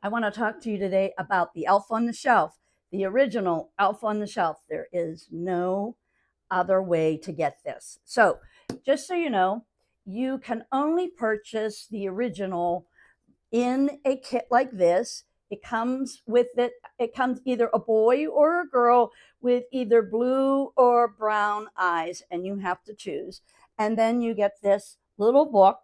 I want to talk to you today about the Elf on the Shelf, the original Elf on the Shelf. There is no other way to get this. So, just so you know, you can only purchase the original in a kit like this. It comes with it. It comes either a boy or a girl with either blue or brown eyes, and you have to choose. And then you get this little book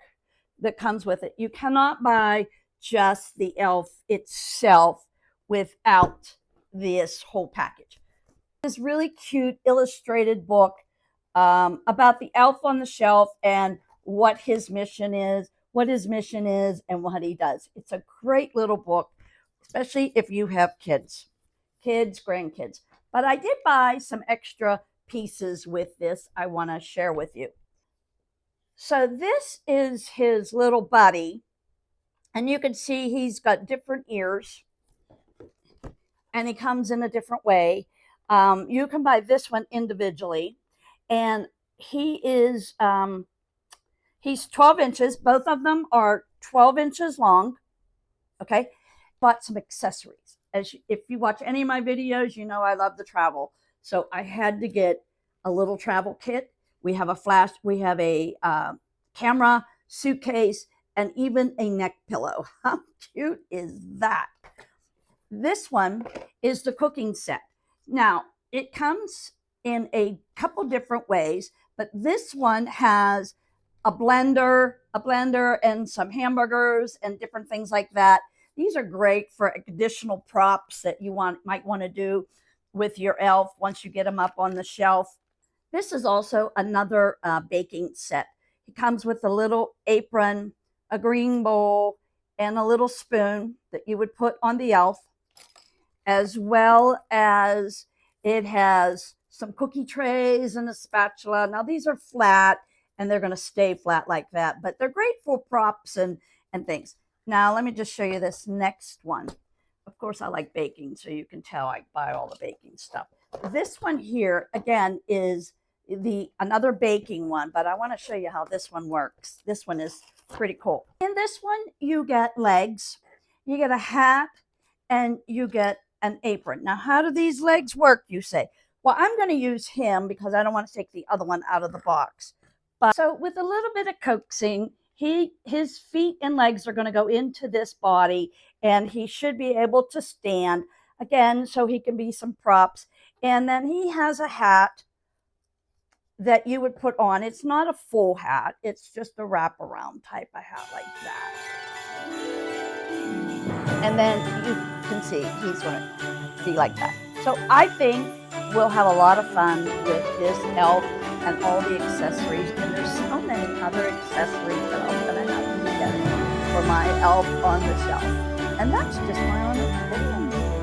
that comes with it. You cannot buy just the elf itself without this whole package. This really cute illustrated book about the elf on the shelf and what his mission is, and what he does. It's a great little book, especially if you have kids, grandkids. But I did buy some extra pieces with this I want to share with you. So this is his little buddy, and you can see he's got different ears, and he comes in a different way. You can buy this one individually, and he's 12 inches. Both of them are 12 inches long. Okay, bought some accessories. If you watch any of my videos, you know I love to travel, so I had to get a little travel kit. We have a flash, we have a camera, suitcase, and even a neck pillow. How cute is that? This one is the cooking set. Now, it comes in a couple different ways, but this one has a blender and some hamburgers and different things like that. These are great for additional props that you might want to do with your elf once you get them up on the shelf. This is also another baking set. It comes with a little apron, a green bowl, and a little spoon that you would put on the elf, as well as it has some cookie trays and a spatula. Now these are flat and they're going to stay flat like that, but they're great for props and things. Now let me just show you this next one. Of course I like baking, so you can tell I buy all the baking stuff. This one here again is another baking one, but I want to show you how this one works. This one is pretty cool. In this one you get legs, you get a hat, and you get an apron. Now how do these legs work, you say? Well, I'm going to use him because I don't want to take the other one out of the box. But so with a little bit of coaxing, his feet and legs are going to go into this body, and he should be able to stand again, so he can be some props. And then he has a hat that you would put on. It's not a full hat, it's just a wraparound type of hat like that. And then you can see he's going to be like that. So I think we'll have a lot of fun with this elf and all the accessories. And there's so many other accessories that I'm going to have to get for my elf on the shelf. And that's just my own opinion.